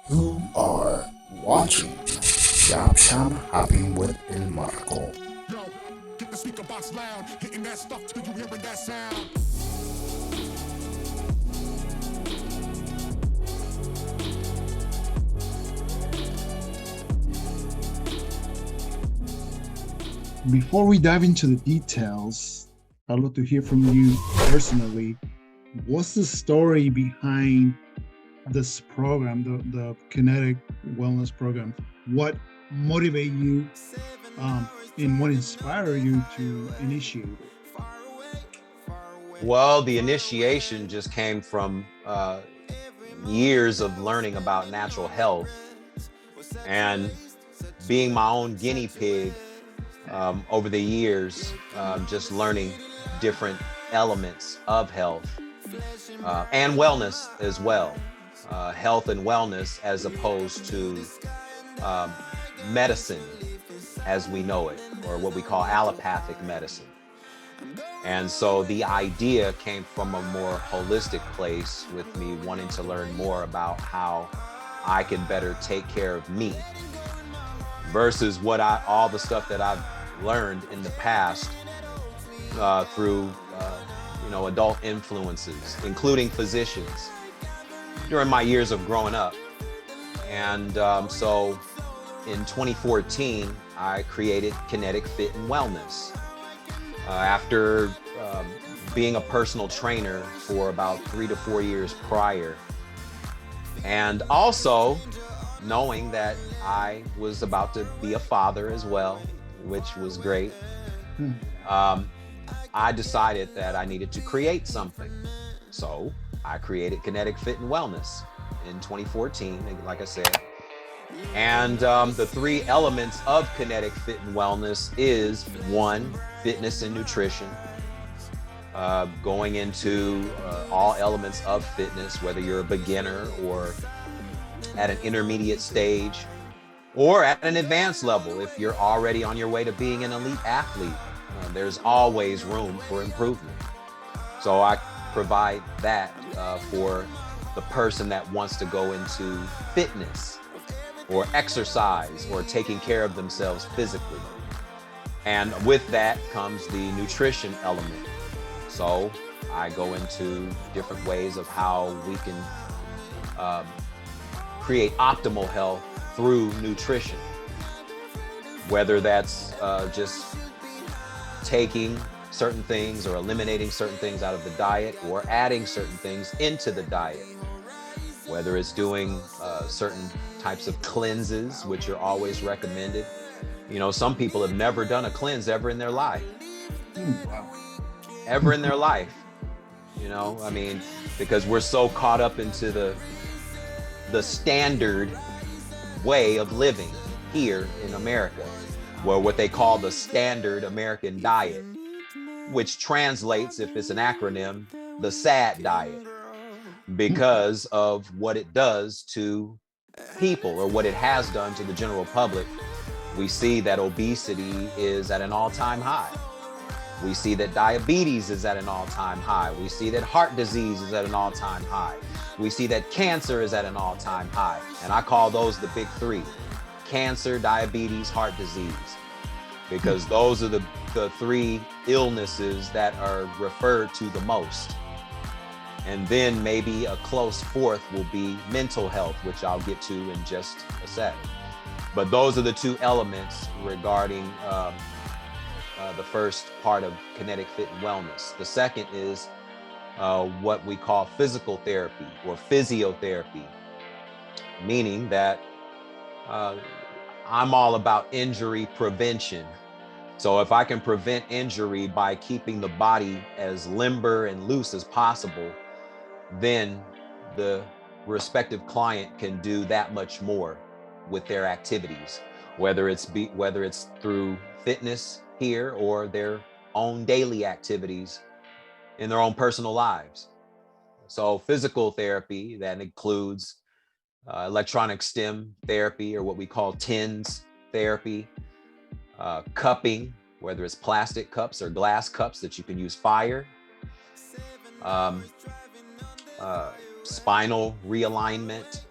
You are watching Shop Shop Hopping with El Marco. Yo, get the speaker box loud, hitting that stuff till you hearing that sound. Before we dive into the details, I'd love to hear from you personally. What's the story behind this program, the Kinetic Wellness Program? What motivated you and what inspired you to initiate it? Well, the initiation just came from years of learning about natural health and being my own guinea pig over the years, just learning different elements of health and wellness as well. Health and wellness as opposed to um, medicine as we know it, or what we call allopathic medicine. And so the idea came from a more holistic place with me wanting to learn more about how I can better take care of me versus all the stuff that I've learned in the past through, adult influences, including physicians during my years of growing up. And so in 2014, I created Kinetic Fit and Wellness. After being a personal trainer for about 3 to 4 years prior, and also knowing that I was about to be a father as well, which was great, I decided that I needed to create something. So I created Kinetic Fit and Wellness in 2014, like I said. And the three elements of Kinetic Fit and Wellness is one, fitness and nutrition, going into all elements of fitness, whether you're a beginner or at an intermediate stage or at an advanced level. If you're already on your way to being an elite athlete, there's always room for improvement. So I provide that for the person that wants to go into fitness or exercise or taking care of themselves physically. And with that comes the nutrition element. So I go into different ways of how we can create optimal health through nutrition, whether that's just taking certain things or eliminating certain things out of the diet or adding certain things into the diet, whether it's doing certain types of cleanses, which are always recommended. Some people have never done a cleanse ever in their life. Wow. Ever in their life. Because we're so caught up into the standard way of living here in America, where what they call the standard American diet, which translates, if it's an acronym, the SAD diet, because of what it does to people, or what it has done to the general public. We see that obesity is at an all-time high. We see that diabetes is at an all-time high. We see that heart disease is at an all-time high. We see that cancer is at an all-time high. And I call those the big three: cancer, diabetes, heart disease, because those are the three illnesses that are referred to the most. And then maybe a close fourth will be mental health, which I'll get to in just a sec. But those are the two elements regarding the first part of Kinetic Fit and Wellness. The second is what we call physical therapy or physiotherapy, meaning that I'm all about injury prevention. So if I can prevent injury by keeping the body as limber and loose as possible, then the respective client can do that much more with their activities, whether it's through fitness here or their own daily activities in their own personal lives. So physical therapy, that includes electronic stim therapy, or what we call TENS therapy, cupping, whether it's plastic cups or glass cups that you can use fire, spinal realignment,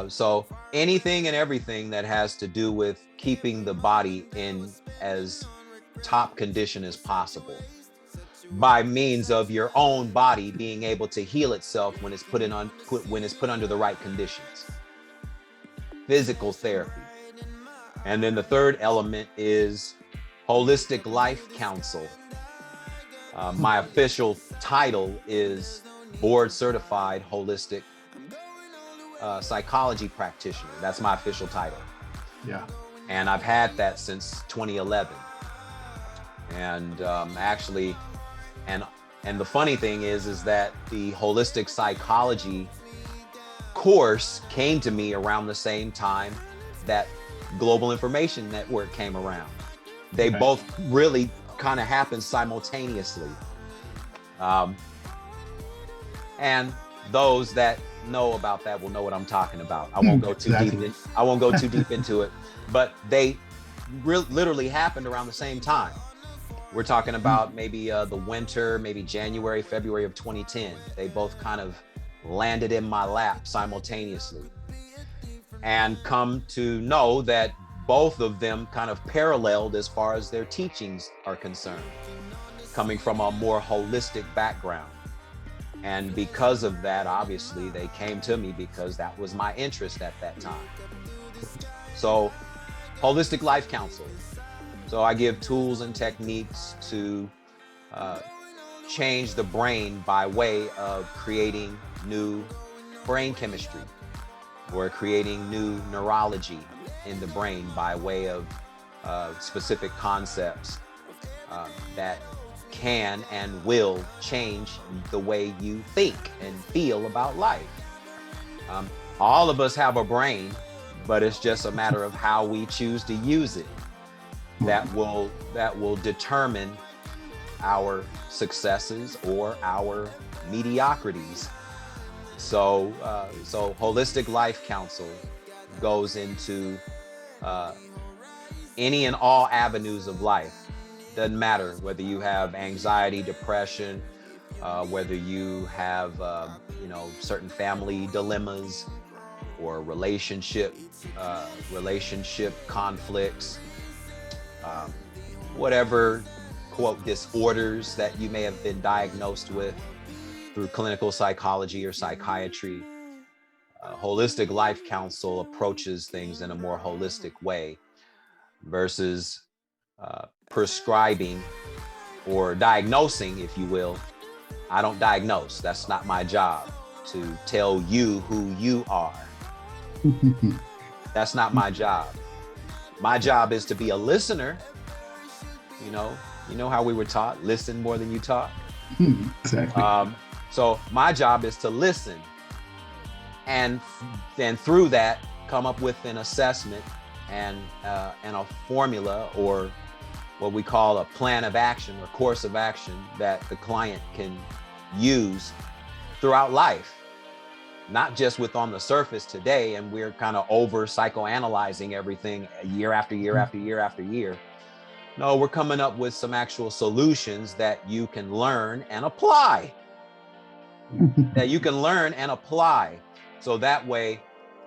So anything and everything that has to do with keeping the body in as top condition as possible by means of your own body being able to heal itself when it's put under the right conditions. Physical therapy. And then the third element is Holistic Life Counsel. My official title is Board Certified Holistic Psychology Practitioner. That's my official title. Yeah. And I've had that since 2011. And actually, and the funny thing is that the holistic psychology course came to me around the same time that Global Information Network came around. They both really kind of happened simultaneously. And those that know about that will know what I'm talking about. I won't go too deep. I won't go too deep into it, but they literally happened around the same time. We're talking about maybe the winter, maybe January, February of 2010. They both kind of landed in my lap simultaneously, and come to know that both of them kind of paralleled as far as their teachings are concerned, coming from a more holistic background. And because of that, obviously, they came to me because that was my interest at that time. So, Holistic Life Counsel. So I give tools and techniques to change the brain by way of creating new brain chemistry, or creating new neurology in the brain by way of specific concepts that can and will change the way you think and feel about life. All of us have a brain, but it's just a matter of how we choose to use it that will determine our successes or our mediocrities. So Holistic Life Counsel goes into any and all avenues of life. Doesn't matter whether you have anxiety, depression, whether you have certain family dilemmas or relationship conflicts, whatever quote disorders that you may have been diagnosed with through clinical psychology or psychiatry. Holistic Life Counsel approaches things in a more holistic way versus prescribing or diagnosing, if you will. I don't diagnose. That's not my job, to tell you who you are. That's not my job. My job is to be a listener. You know how we were taught, listen more than you talk. Exactly. So my job is to listen, and then through that come up with an assessment and a formula, or what we call a plan of action or course of action that the client can use throughout life, not just with on the surface today. And we're kind of over psychoanalyzing everything year after year after year after year. No, we're coming up with some actual solutions that you can learn and apply. So that way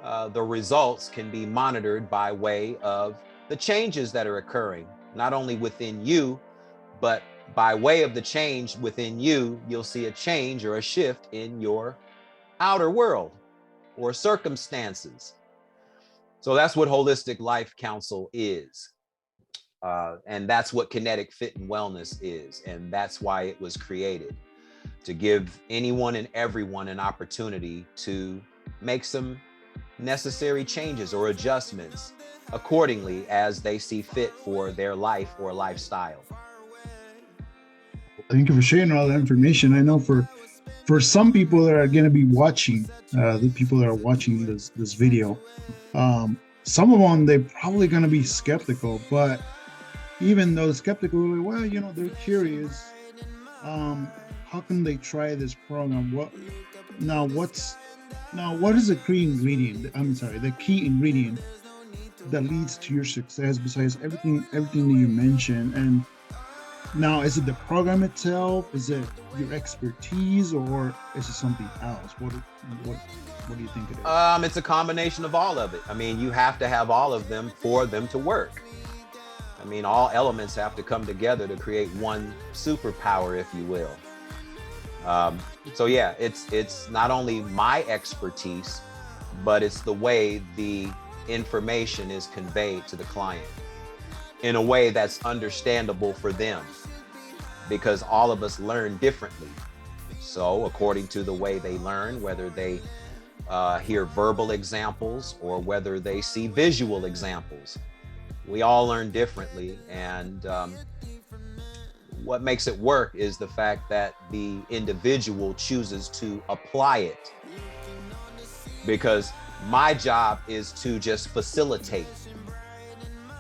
the results can be monitored by way of the changes that are occurring, not only within you, but by way of the change within you, you'll see a change or a shift in your outer world or circumstances. So that's what Holistic Life Counsel is. And that's what Kinetic Fit and Wellness is. And that's why it was created, to give anyone and everyone an opportunity to make some necessary changes or adjustments accordingly as they see fit for their life or lifestyle. Thank you for sharing all that information. I know for some people that are going to be watching, the people that are watching this video, some of them, they're probably going to be skeptical, but even though skeptical, well, they're curious. How can they try this program? What is the key ingredient? The key ingredient that leads to your success, besides everything that you mentioned? And Now, is it the program itself? Is it your expertise, or is it something else? What do you think it is? It's a combination of all of it. I mean, you have to have all of them for them to work. I mean, all elements have to come together to create one superpower, if you will. So yeah, it's not only my expertise, but it's the way the information is conveyed to the client in a way that's understandable for them, because all of us learn differently. So according to the way they learn, whether they hear verbal examples or whether they see visual examples, we all learn differently. And what makes it work is the fact that the individual chooses to apply it, because my job is to just facilitate.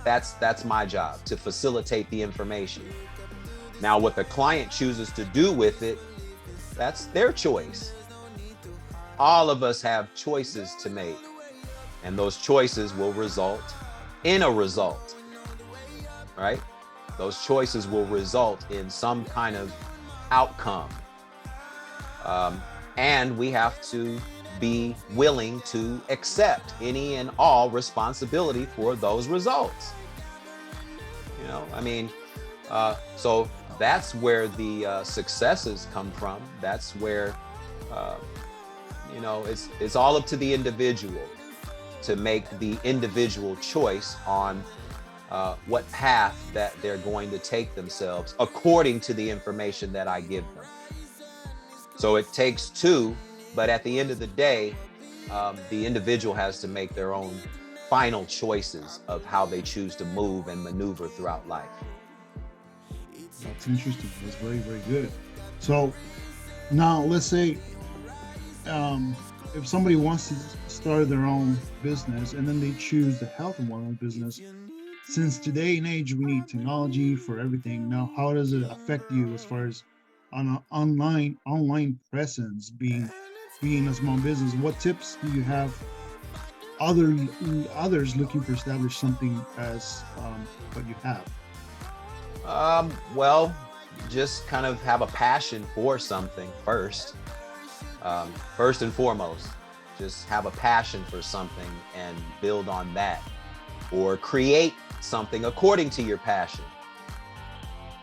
That's my job, to facilitate the information. Now, what the client chooses to do with it, that's their choice. All of us have choices to make, and those choices will result in a result, right? Those choices will result in some kind of outcome. And we have to be willing to accept any and all responsibility for those results. You know, I mean, so that's where the successes come from. That's where, you know, it's all up to the individual to make the individual choice on what path that they're going to take themselves according to the information that I give them. So it takes two, but at the end of the day, the individual has to make their own final choices of how they choose to move and maneuver throughout life. That's interesting. That's very, very good. So now let's say if somebody wants to start their own business and then they choose the health and wellness business, since today and age we need technology for everything. Now, how does it affect you as far as on an online presence, being a small business? What tips do you have others looking to establish something as what you have? Well, just kind of have a passion for something first. First and foremost, just have a passion for something and build on that, or create something according to your passion.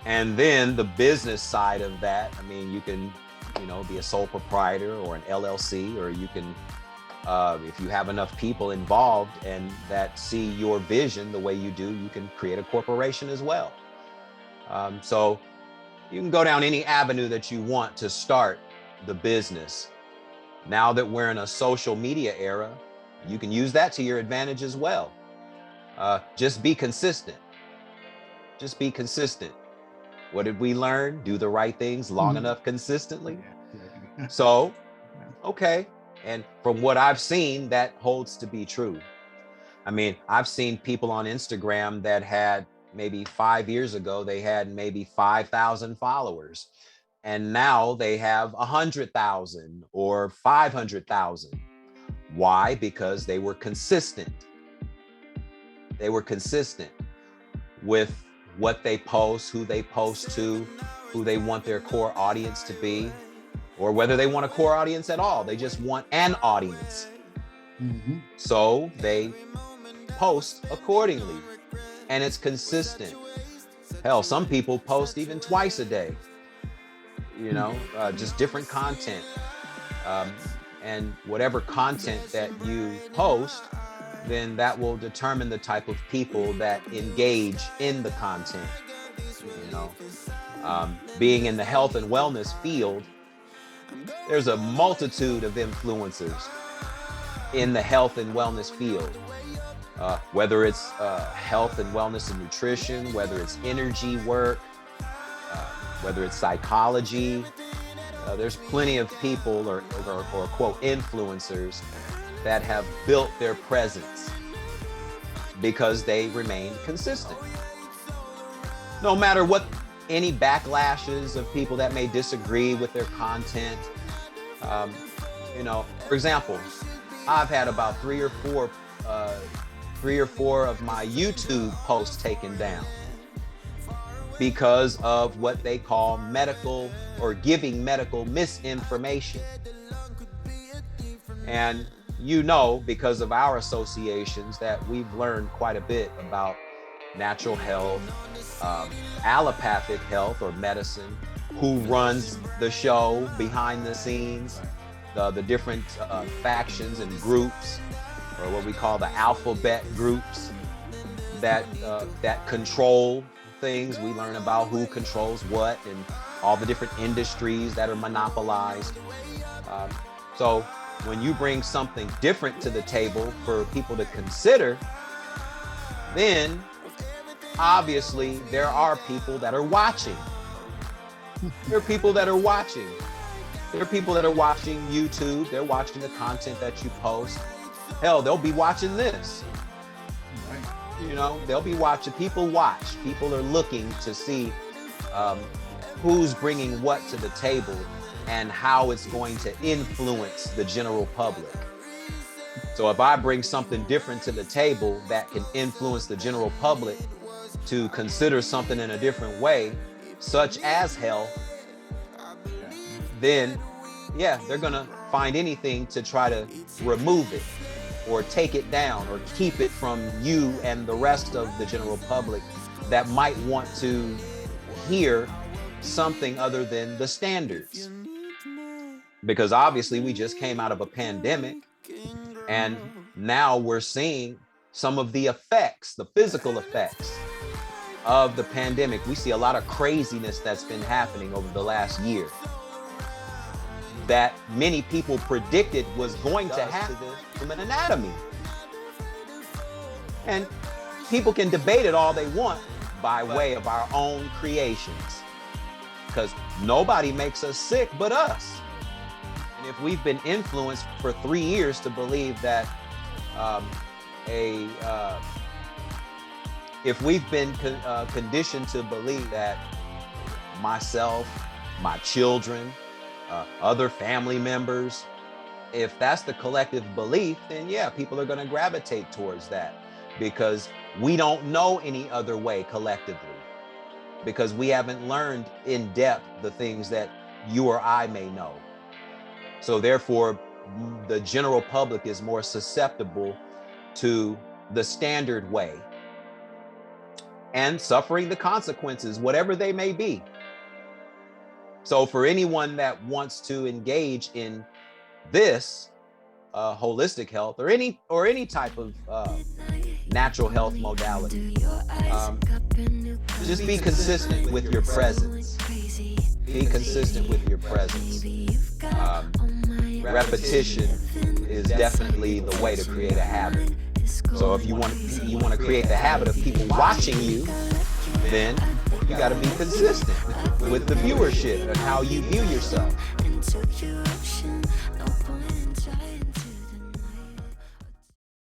And then the business side of that, I mean, you can, you know, be a sole proprietor or an LLC, or you can, if you have enough people involved and that see your vision the way you do, you can create a corporation as well. So you can go down any avenue that you want to start the business. Now that we're in a social media era, you can use that to your advantage as well. Just be consistent. Just be consistent. What did we learn? Do the right things long enough consistently. So, okay. And from what I've seen, that holds to be true. I mean, I've seen people on Instagram that had maybe 5 years ago, they had maybe 5,000 followers. And now they have 100,000 or 500,000. Why? Because they were consistent. They were consistent with what they post, who they post to, who they want their core audience to be, or whether they want a core audience at all. They just want an audience. So they post accordingly, and it's consistent. Hell, some people post even twice a day, you know, just different content. And whatever content that you post, then that will determine the type of people that engage in the content. You know, being in the health and wellness field, there's a multitude of influencers in the health and wellness field. Whether it's health and wellness and nutrition, whether it's energy work, whether it's psychology, there's plenty of people or quote influencers that have built their presence because they remain consistent. No matter what any backlashes of people that may disagree with their content, you know, for example, I've had about three or four of my YouTube posts taken down because of what they call medical or giving medical misinformation. And you know, because of our associations, that we've learned quite a bit about natural health, allopathic health or medicine, who runs the show behind the scenes, the different factions and groups, or what we call the alphabet groups that control things. We learn about who controls what and all the different industries that are monopolized. So when you bring something different to the table for people to consider, then obviously there are people that are watching. There are people that are watching. There are people that are watching YouTube. They're watching the content that you post. Hell, they'll be watching this. You know, they'll be watching. People watch. People are looking to see who's bringing what to the table and how it's going to influence the general public. So if I bring something different to the table that can influence the general public to consider something in a different way, such as health, then yeah, they're gonna find anything to try to remove it or take it down or keep it from you and the rest of the general public that might want to hear something other than the standards. Because obviously we just came out of a pandemic, and now we're seeing some of the effects, the physical effects of the pandemic. We see a lot of craziness that's been happening over the last year that many people predicted was going to happen from an anatomy. And people can debate it all they want by way of our own creations, because nobody makes us sick but us. And if we've been influenced for 3 years to believe that if we've been conditioned to believe that myself, my children, other family members, if that's the collective belief, then yeah, people are going to gravitate towards that, because we don't know any other way collectively, because we haven't learned in depth the things that you or I may know. So therefore, the general public is more susceptible to the standard way and suffering the consequences, whatever they may be. So for anyone that wants to engage in this holistic health or any type of natural health modality, just be consistent with your presence. Be consistent with your presence. Repetition is definitely the way to create a habit. So if you want to create the habit of people watching you, then you got to be consistent with the viewership and how you view yourself.